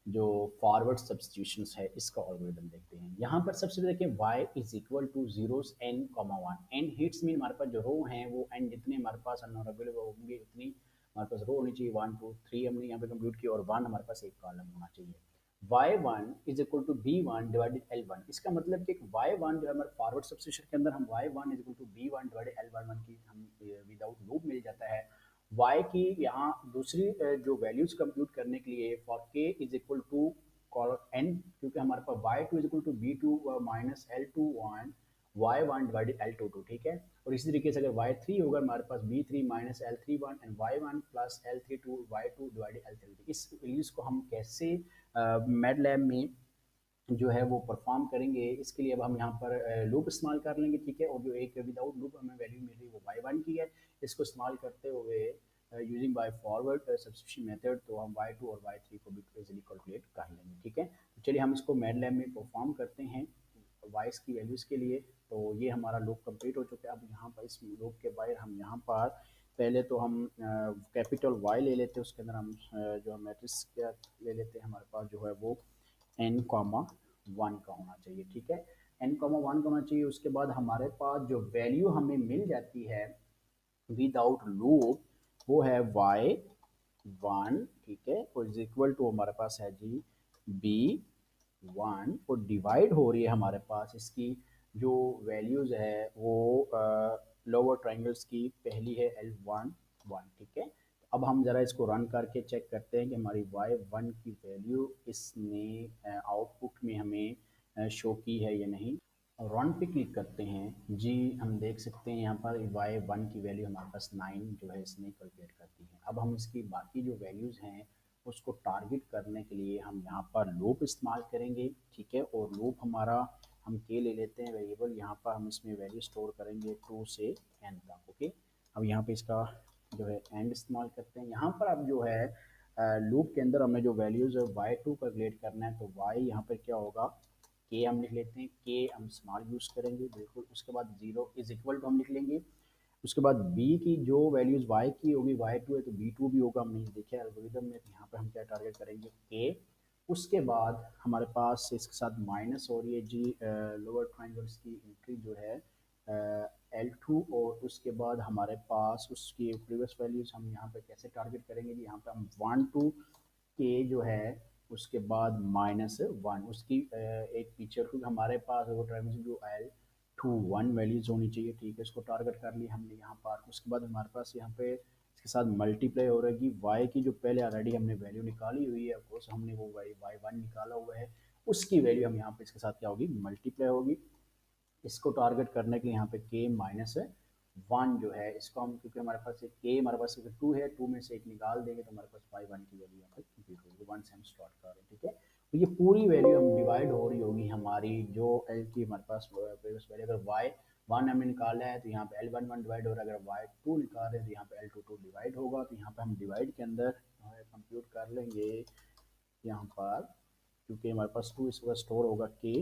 जो फॉरवर्ड सब्स्टिट्यूशंस है इसका एल्गोरिथम देखते हैं। यहाँ पर सबसे पहले देखें y is equal to zeros n comma 1, N hits mean हमारे पास जो रो हैं वो n जितने हमारे पास अवेलेबल होंगे उतनी हमारे पास रो होनी चाहिए, 1 2 3 हमने यहाँ पे कंप्यूट किया और 1 हमारे पास एक कॉलम होना चाहिए। y1 is equal to b1 divided l1, इसका मतलब कि y1 जो है हमारे फॉरवर्ड सब्स्टिट्यूशन के अंदर हम y1 is equal to b1 divided l1 की हम विदाउट लूप मिल जाता है। y की यहाँ दूसरी जो वैल्यूज कंप्यूट करने के लिए for k is equal to n, क्योंकि हमारे पास y2 is equal to b2 minus l21 y1 divided l22, ठीक है। और इसी तरीके से अगर y3 होगा हमारे पास b3 minus l31 and y1 plus l32 y2 divided l33। इस वैल्यूज को हम कैसे मैटलैब में जो है वो परफॉर्म करेंगे, इसके लिए अब हम यहाँ पर लूप इस्तेमाल कर लेंगे, ठीक है। और जो एक विदाउट लूप हमें वैल्यू मिल रही है वो y1 की है, इसको इस्तेमाल करते हुए using by forward substitution method तो हम y2 और y3 को भी इजीली कैलकुलेट कर लेंगे, ठीक है। तो चलिए हम इसको मैटलैब में परफॉर्म करते हैं वाइस की वैल्यूज़ के लिए। तो ये हमारा लूप कंप्लीट हो चुका है। अब यहाँ पर इस लूप के बाहर हम यहाँ पर पहले तो हम कैपिटल Y ले लेते हैं, उसके अंदर हम जो मैट्रिक्स क्या ले लेते हैं, हमारे पास जो है वो n कॉमा 1 का होना चाहिए, ठीक है, n कॉमा 1 का होना चाहिए। उसके बाद हमारे पास जो वैल्यू हमें मिल जाती है विदाउट लूप वो है y1, ठीक है, और इज इक्वल टू हमारे पास है जी b1 और डिवाइड हो रही है हमारे पास इसकी जो वैल्यूज है वो लोअर ट्राइंगल्स की पहली है L1 1, ठीक है। अब हम ज़रा इसको रन करके चेक करते हैं कि हमारी y1 की वैल्यू इसने आउटपुट में हमें शो की है या नहीं। रन पे क्लिक करते हैं जी, हम देख सकते हैं यहाँ पर y1 की वैल्यू हमारे पास 9 जो है इसने कैलकुलेट करती है। अब हम इसकी बाकी जो वैल्यूज़ हैं उसको टारगेट करने के लिए हम यहाँ पर लूप इस्तेमाल करेंगे, ठीक है। और लूप हमारा हम के ले लेते हैं वेरिएबल, यहाँ पर हम इसमें वैल्यू स्टोर करेंगे 2 से n तक, ओके। अब यहाँ पे इसका जो है एंड इस्तेमाल करते हैं। यहाँ पर अब जो है लूप के अंदर हमें जो वैल्यूज़ है y2 कैलकुलेट करना है, तो y यहाँ पर क्या होगा, के हम लिख लेते हैं, के हम स्मॉल यूज़ करेंगे बिल्कुल। उसके बाद जीरो इज इक्वल टू हम लिख लेंगे उसके बाद बी की जो वैल्यूज़ वाई की होगी वाई टू है तो बी टू भी होगा, हमने देखा एल्गोरिदम में। तो यहाँ पे हम क्या टारगेट करेंगे के। उसके बाद हमारे पास इसके साथ माइनस हो रही है जी लोअर ट्राइंगल्स की एंट्री जो है एल टू, और उसके बाद हमारे पास उसकी प्रीवियस वैल्यूज़ हम यहाँ पे कैसे टारगेट करेंगे जी, यहाँ पे हम 1 to के जो है उसके बाद -1 उसकी एक फीचर क्योंकि हमारे पास वो ट्राइंगल जो एल टू 1 वैल्यूज होनी चाहिए, ठीक है, इसको टारगेट कर लिया हमने यहाँ पर। उसके बाद हमारे पास यहाँ पे इसके साथ मल्टीप्लाई हो रहेगी वाई की जो पहले ऑलरेडी हमने वैल्यू निकाली हुई है, ऑफकोर्स हमने वो वाई वन निकाला हुआ है, उसकी वैल्यू हम यहाँ पे इसके साथ क्या होगी मल्टीप्लाई होगी। इसको टारगेट करने के लिए यहाँ पे के -1 जो है इसको हम, क्योंकि हमारे पास एक के हमारे पास टू है, टू में से एक निकाल देंगे तो हमारे पास वाई वन की वैल्यू यहाँ पर कंप्लीट होगी, वन से हम स्टार्ट कर रहे हैं, ठीक है। तो ये पूरी वैल्यू हम डिवाइड हो रही होगी हमारी जो एल की हमारे पास प्रीवियस वैल्यू, अगर वाई वन हमने निकाला है तो यहाँ पे एल वन वन डिवाइड हो रहा है, अगर वाई टू निकाल रहे हैं तो यहाँ पे एल टू टू डिवाइड होगा। तो यहाँ पे हम डिवाइड के अंदर कंप्यूट कर लेंगे यहाँ पर, क्योंकि हमारे पास टू इस वक्त स्टोर होगा के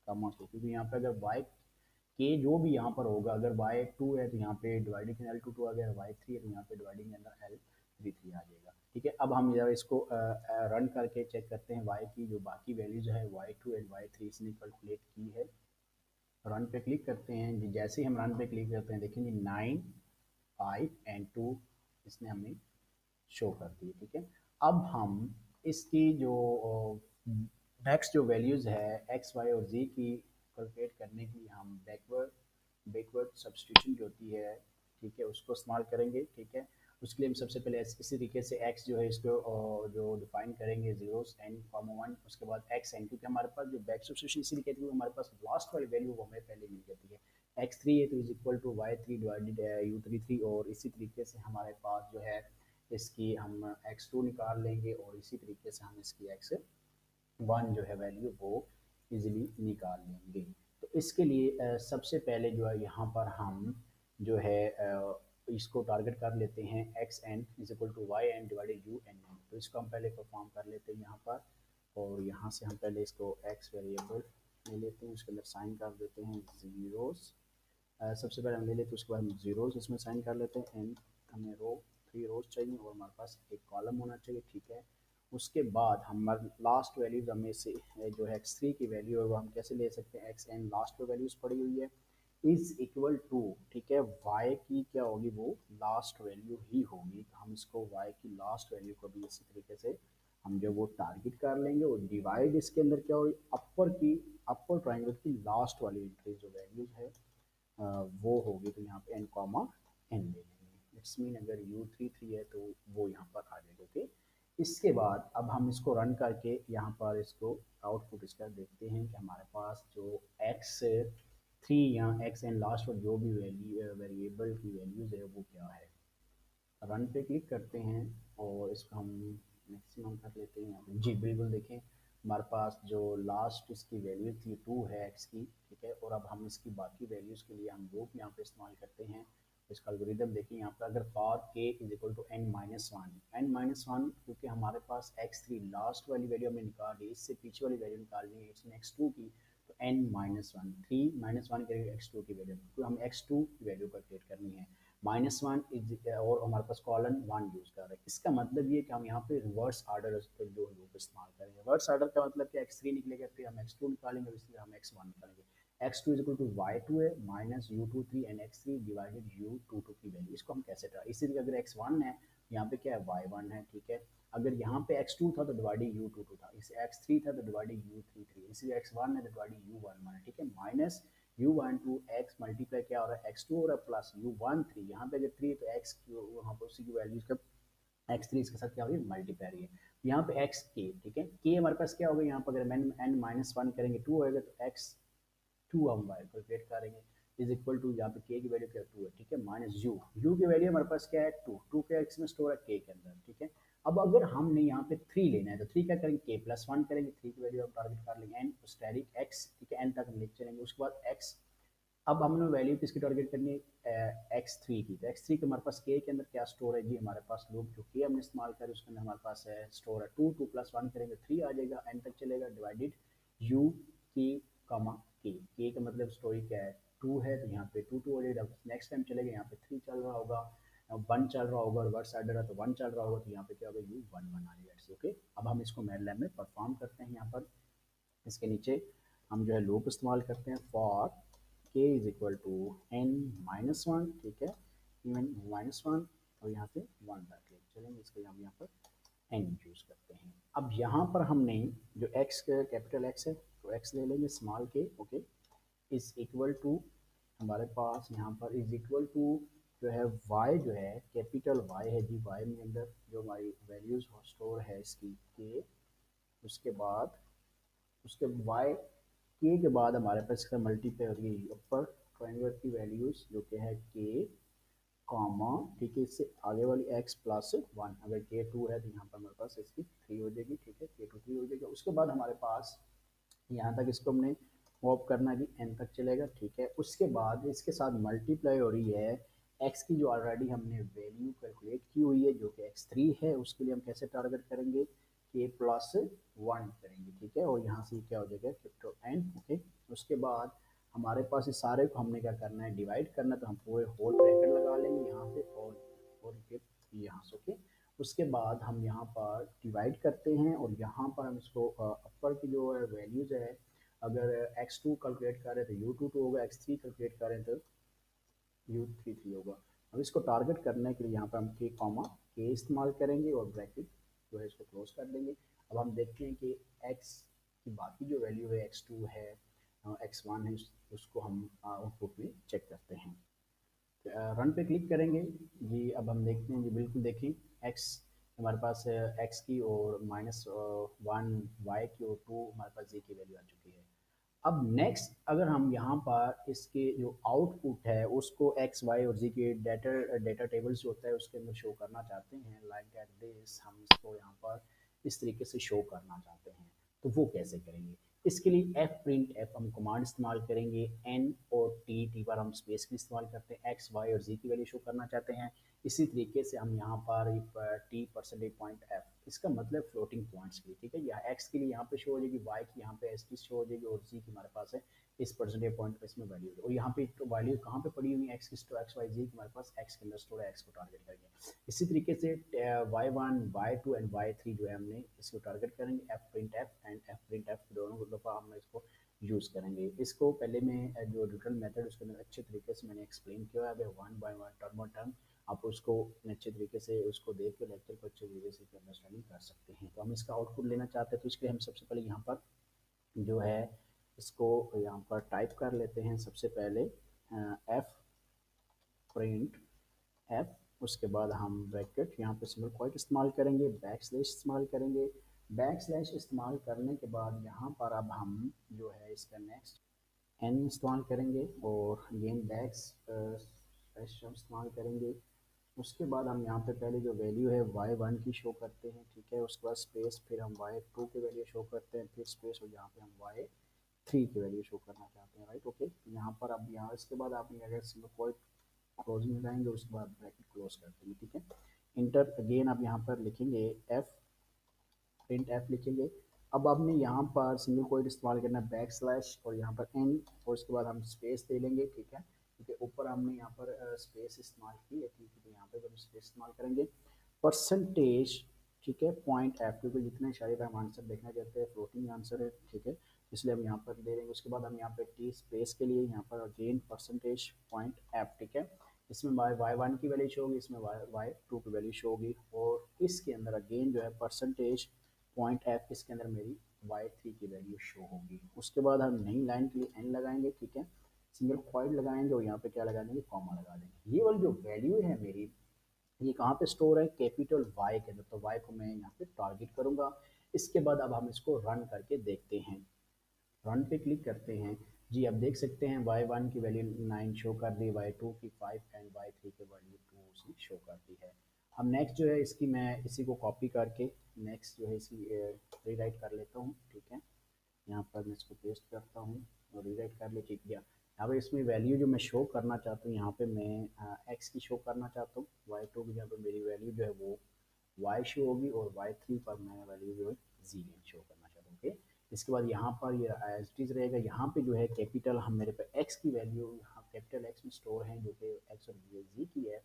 कमा के, क्योंकि यहाँ पे अगर वाई के जो भी यहाँ पर होगा, अगर वाई टू है तो यहाँ पे डिवाइडिंग के एल टू टू आ गया, वाई थ्री है तो यहाँ पे डिवाइडिंग के अंदर एल थ्री थ्री आ जाएगा, ठीक है। अब हम जरा इसको रन करके चेक करते हैं वाई की जो बाकी वैल्यूज है Y two and Y three इसने कैलकुलेट की है। रन पे क्लिक करते हैं जी, जैसे ही हम रन पे क्लिक करते हैं देखेंगे 9 5 एंड 2 इसने हमें शो कर दी, ठीक है। अब हम इसकी जो नेक्स्ट जो वैल्यूज़ है एक्स वाई और जी की कैलकुलेट करने के लिए हम बैकवर्ड सब्सटीट्यूशन जो होती है, ठीक है, उसको इस्तेमाल करेंगे, ठीक है। उसके लिए हम सबसे पहले इसी तरीके से एक्स जो है इसको जो डिफाइन करेंगे जीरोस एन कॉमा वन, उसके बाद एक्स एन, क्योंकि हमारे पास जो बैक सब्सटीट्यूशन इसी कहती है हमारे पास लास्ट वाली वैल्यू वो हमें पहले मिल जाती है। एक्स थ्री है तो is equal to Y three divided U three three, और इसी तरीके से हमारे पास जो है इसकी हम एक्स टू निकाल लेंगे, और इसी तरीके से हम इसकी एक्स वन जो है वैल्यू वो इजीली निकाल लेंगे। तो इसके लिए सबसे पहले जो है यहाँ पर हम जो है इसको टारगेट कर लेते हैं X N is equal to Y N divided U N N. तो इसको हम पहले परफॉर्म कर लेते हैं यहाँ पर, और यहाँ से हम पहले इसको एक्स वेरिएबल ले लेते हैं, उसके अंदर साइन कर देते हैं ज़ीरोस। सबसे पहले हम ले लेते हैं, उसके बाद हम ज़ीरोस इसमें साइन कर लेते हैं, एन हमें रो 3 रोज चाहिए और हमारे पास एक कॉलम होना चाहिए, ठीक है। उसके बाद हमारे लास्ट वैल्यूज हमें से जो है एक्स थ्री की वैल्यू है वो हम कैसे ले सकते हैं, एक्स एन लास्ट पे वैल्यूज पड़ी हुई है इज इक्वल टू, ठीक है, वाई की क्या होगी वो लास्ट वैल्यू ही होगी। तो हम इसको वाई की लास्ट वैल्यू को भी इसी तरीके से हम जो वो टारगेट कर लेंगे, और डिवाइड इसके अंदर क्या होगी अपर ट्राइंगल की लास्ट वाली एंट्री जो वैल्यूज है वो होगी। तो यहाँ पे एन कॉमा एन ले लेंगे, इट्स मीन अगर यू थ्री थ्री है तो वो यहाँ पर आ जाएगा, ओके। इसके बाद अब हम इसको रन करके यहाँ पर इसको आउटपुट इसका देखते हैं कि हमारे पास जो एक्स थ्री या एक्स एन लास्ट पर जो भी वैल्यू वेरिएबल की वैल्यूज़ है वो क्या है। रन पे क्लिक करते हैं और इसको हम मैक्सिमम कर लेते हैं यहाँ पे जी, बिल्कुल देखें हमारे पास जो लास्ट इसकी वैल्यू थी टू है एक्स की, ठीक है। और अब हम इसकी बाकी वैल्यूज़ के लिए हम लूप यहाँ पे इस्तेमाल करते हैं। इसका एल्गोरिदम देखिए यहाँ पर, अगर फॉर के इज इक्वल टू n-1 क्योंकि हमारे पास एक्स थ्री लास्ट वाली वैल्यू हमने निकाल ली, इससे पीछे वाली वैल्यू निकालनी है इसमें एक्स टू की, तो n-1 थ्री माइनस वन करेंगे एक्स टू की वैल्यू, तो हम एक्स टू की वैल्यू कैलकुलेट करनी है। -1 इज और हमारे पास कॉलन वन यूज़ कर रहे हैं, इसका मतलब ये कि हम यहाँ पे रिवर्स आर्डर जो लूप इस्तेमाल करेंगे। रिवर्स आर्डर का मतलब कि एक्स थ्री निकलेगा फिर हम एक्स टू निकालेंगे, इसलिए हम एक्स वन निकालेंगे। X two is equal to Y two है minus U two three and X three divided U two two की वैल्यू, इसको हम कैसे ट्राई, इसीलिए अगर एक्स वन है यहाँ पे क्या है वाई वन है, ठीक है। अगर यहाँ पे एक्स टू था तो डिवाइडिंग यू टू टू था, इस एक्स थ्री था तो डिवाइडिंग यू थ्री थ्री, इसलिए एक्स वन है तो डिवाइडिंग यू वन वन है, ठीक है। Minus you one two x multiply क्या हो रहा है एक्स टू हो रहा है प्लस यू वन थ्री, यहाँ पे अगर थ्री है तो एक्स वहाँ पर उसी की वैल्यूज का एक्स थ्री इसके साथ क्या होगी मल्टीप्लाई रही है। यहाँ पे एक्स के, ठीक है, के हमारे पास क्या होगा यहाँ पर, अगर एन माइनस वन करेंगे टू होएगा तो एक्स टू हम वाई कैलकुलेट करेंगे इज इक्वल टू, यहाँ पे के की वैल्यू क्या टू है, ठीक है, माइनस यू की वैल्यू हमारे पास क्या है टू के एक्स में स्टोर है के के अंदर, ठीक है। अब अगर हमने यहाँ पे थ्री लेना है तो थ्री क्या करेंगे के प्लस वन करेंगे, थ्री की वैल्यू हम टारगेट कर लेंगे एन स्टैटिक एक्स, ठीक है, एन तक हम लेके चलेंगे। उसके बाद एक्स, अब हमने वैल्यू किसकी टारगेट करनी है एक्स थ्री की, तो एक्स थ्री के हमारे पास के अंदर क्या स्टोर है जी, हमारे पास लूप जो के हमने इस्तेमाल करें उसके अंदर हमारे पास है स्टोर है टू, टू प्लस वन करेंगे थ्री आ जाएगा, एन तक चलेगा डिवाइडेड यू की कमा के का मतलब स्टोरी क्या है 2 है तो यहाँ पे 2 हो जाएगा। नेक्स्ट टाइम चलेगा यहाँ पे 3 चल रहा होगा, 1 चल रहा होगा, रिवर्स साइड रहा तो 1 चल रहा होगा, तो यहाँ पे क्या होगा, ये 1 1 आ जाएगा। ओके, अब हम इसको मैटलैब में परफॉर्म करते हैं। यहाँ पर इसके नीचे हम जो है लूप इस्तेमाल करते हैं, for k is equal to n minus one, ठीक है, n माइनस वन, और यहाँ पे 1 रख ले चलेंगे, इसको हम यहाँ पर n यूज़ करते हैं। अब यहाँ पर हमने जो x कैपिटल x है तो x ले लेंगे small k, okay, is equal to हमारे पास यहाँ पर इज इक्वल टू जो है y जो है कैपिटल y है जी, y में अंदर जो हमारी वैल्यूज़ स्टोर है इसकी k, उसके बाद उसके y k के बाद हमारे पास इसका मल्टीप्लाई होगी ऊपर ट्रायंगल की वैल्यूज़ जो कि है k कॉमा, ठीक है, इससे आगे वाली x प्लस 1, अगर k 2 है तो यहाँ पर हमारे पास इसकी 3 हो जाएगी, ठीक है, k 2 3 हो जाएगा। उसके बाद हमारे पास यहाँ तक इसको हमने मूव करना है कि n तक चलेगा, ठीक है। उसके बाद इसके साथ मल्टीप्लाई हो रही है x की जो ऑलरेडी हमने वैल्यू कैलकुलेट की हुई है जो कि x3 है, उसके लिए हम कैसे टारगेट करेंगे, k प्लस 1 करेंगे, ठीक है, और यहाँ से क्या हो जाएगा कैपिटल n, ओके। उसके बाद हमारे पास इस सारे को हमने क्या करना है, डिवाइड करना है, तो हम पूरे होल ब्रैकेट लगा लेंगे यहाँ पे और फिर यहाँ से, ओके। उसके बाद हम यहाँ पर डिवाइड करते हैं और यहाँ पर हम इसको अपर की जो है वैल्यूज़ है, अगर x2 कैलकुलेट करें तो u2 होगा, x3 कैलकुलेट करें तो u3 होगा। अब इसको टारगेट करने के लिए यहाँ पर हम k कॉमा k इस्तेमाल करेंगे और ब्रैकेट जो है इसको क्लोज कर देंगे। अब हम देखते हैं कि x की बाकी जो वैल्यू है x2 है, x1 है, उसको हम आउटपुट में चेक करते हैं। रन पे क्लिक करेंगे जी, अब हम देखते हैं जी, बिल्कुल देखिए x हमारे पास x की और -1 y की और 2 हमारे पास z की वैल्यू आ चुकी है। अब नेक्स्ट अगर हम यहाँ पर इसके जो आउटपुट है उसको एक्स वाई और जी के डेटा टेबल्स जो होता है उसके अंदर शो करना चाहते हैं, लाइक एट दिस, हम इसको यहाँ पर इस तरीके से शो करना चाहते हैं, तो वो कैसे करेंगे। इसके लिए एफ प्रिंट एफ हम कमांड इस्तेमाल करेंगे, एन और टी पर हम स्पेस की इस्तेमाल करते हैं, एक्स वाई और जी की वैल्यू शो करना चाहते हैं। इसी तरीके से हम यहाँ पर टी परसेंटेज पॉइंट एफ, इसका मतलब फ्लोटिंग पॉइंट्स के लिए, ठीक है, या एक्स के लिए यहाँ पे शो हो जाएगी, वाई की यहाँ पे एस टी शो हो जाएगी और जी की हमारे पास है इस परसेंटेज पॉइंट पे इसमें वैल्यू, और यहाँ पे वैल्यू कहाँ पे पड़ी हुई है एक्स की, स्टोर एक्स वाई जी की हमारे पास एक्स के अंदर स्टोर है, एक्स को टारगेट करेंगे। इसी तरीके से y1 y2 एंड y3 जो है हमने इसको टारगेट करेंगे, F print F and F print F दोनों दफ़ा हम इसको यूज़ करेंगे। इसको पहले में जो डिटेल मेथड उसके अंदर अच्छे तरीके से मैंने एक्सप्लेन किया है, one by one term by term आप उसको अच्छे तरीके से उसको देख के लेक्चर को अच्छे तरीके से अंडरस्टैंडिंग कर सकते हैं। तो हम इसका आउटपुट लेना चाहते हैं, तो इसके लिए हम सबसे पहले यहाँ पर जो है इसको यहाँ पर टाइप कर लेते हैं, सबसे पहले एफ प्रिंट एफ, उसके बाद हम ब्रैकेट यहाँ पे सिंगल क्वाइट इस्तेमाल करेंगे, बैक स्लैश इस्तेमाल करेंगे। बैक स्लैश इस्तेमाल करने के बाद यहाँ पर अब हम जो है इसका नेक्स्ट एन इस्तेमाल करेंगे और अगेन बैक स्लैश इस्तेमाल करेंगे। उसके बाद हम यहाँ पे पहले जो वैल्यू है y1 की शो करते हैं, ठीक है, उसके बाद स्पेस, फिर हम y2 की वैल्यू शो करते हैं, फिर स्पेस, और यहाँ पे हम y3 की वैल्यू शो करना चाहते हैं, राइट, ओके। यहाँ पर अब यहाँ इसके बाद आप अगर सिंगल क्वाइट क्लोजिंग लगाएंगे उसके बाद ब्रैकेट क्लोज कर देंगे, ठीक है। इंटर अगेन आप यहाँ पर लिखेंगे एफ प्रिंट एफ लिखेंगे। अब आपने यहाँ पर सिंगल क्वाइट इस्तेमाल करना है, बैक स्लैश और यहाँ पर एन, और उसके बाद हम स्पेस दे लेंगे, ठीक है, क्योंकि ऊपर हमने यहाँ पर स्पेस इस्तेमाल की है, ठीक है, तो यहाँ पर हम स्पेस इस्तेमाल करेंगे। परसेंटेज, ठीक है, पॉइंट एफ, क्योंकि जितने शायद हम आंसर देखना चाहते हैं फ्लोटिंग आंसर है, ठीक है, इसलिए हम यहाँ पर दे देंगे। उसके बाद हम यहाँ पे टी स्पेस के लिए यहाँ पर अगेन परसेंटेज पॉइंट एफ, ठीक है, इसमें y1 की वैल्यू शो होगी, इसमें y2 की वैल्यू शो होगी, और इसके अंदर अगेन जो है परसेंटेज पॉइंट एफ, इसके अंदर मेरी y3 की वैल्यू शो होगी। उसके बाद हम नई लाइन के लिए n लगाएंगे, ठीक है, सिंगल क्वाइट लगाएंगे और यहाँ पे क्या लगा देंगे, कॉमा लगा देंगे। ये वाली जो वैल्यू है मेरी, ये कहाँ पे स्टोर है, कैपिटल Y के अंदर, तो Y को मैं यहाँ पे टारगेट करूँगा। इसके बाद अब हम इसको रन करके देखते हैं, रन पे क्लिक करते हैं जी, अब देख सकते हैं y1 की वैल्यू 9 शो कर दी, y2 की 5 एंड y3 की वैल्यू 2 उसने शो कर दी है। अब नेक्स्ट जो है इसकी मैं इसी को कॉपी करके नेक्स्ट जो है इसकी रीराइट कर लेता हूँ, ठीक है, यहाँ पर मैं इसको पेस्ट करता हूँ और रीराइट कर ले, ठीक गया। यहाँ पर इसमें वैल्यू जो मैं शो करना चाहता हूँ, यहाँ पे मैं x की शो करना चाहता हूँ, y2 की यहाँ पर मेरी वैल्यू जो है वो y शो होगी और y3 पर मैं वैल्यू जो है 0 शो करना चाहता हूँ, ओके। इसके बाद यहाँ पर ये एज इट इज़ रहेगा। यहाँ पे जो है कैपिटल हम मेरे पे एक्स की वैल्यू यहाँ कैपिटल एक्स में स्टोर है जो कि एक्स और जी की है,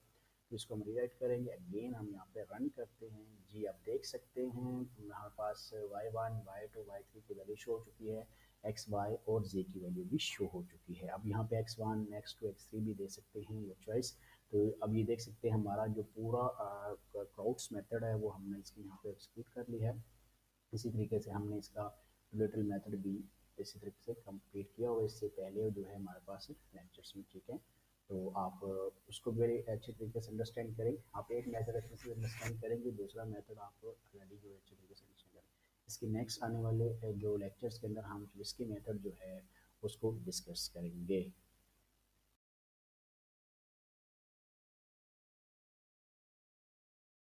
तो इसको हम रीराइट करेंगे। अगेन हम यहाँ पे रन करते हैं जी, आप देख सकते हैं हमारे पास y1 y2 y3 की वैल्यू शो हो चुकी है, एक्स वाई और जे की वैल्यू भी शो हो चुकी है। अब यहाँ पे x1 x2 x3 भी दे सकते हैं योर चॉइस। तो अब ये देख सकते हैं हमारा जो पूरा क्राउड्स मेथड है वो हमने इसकी यहाँ पे एक्सक्यूट कर लिया है। इसी तरीके से हमने इसका लिटिल मेथड भी इसी तरीके से कंप्लीट किया और इससे पहले जो है हमारे पास लेक्चर्स में, ठीक है। तो आप उसको वेरी अच्छे तरीके से अंडरस्टैंड करें। आप एक मेथड अच्छे से अंडरस्टैंड करेंगे, दूसरा मेथड आप ऑलरेडी जो अच्छे तरीके से अंडरस्टैंड करें। इसके नेक्स्ट आने वाले जो लेक्चर्स के अंदर हम रिस्की मेथड जो है उसको डिस्कस करेंगे।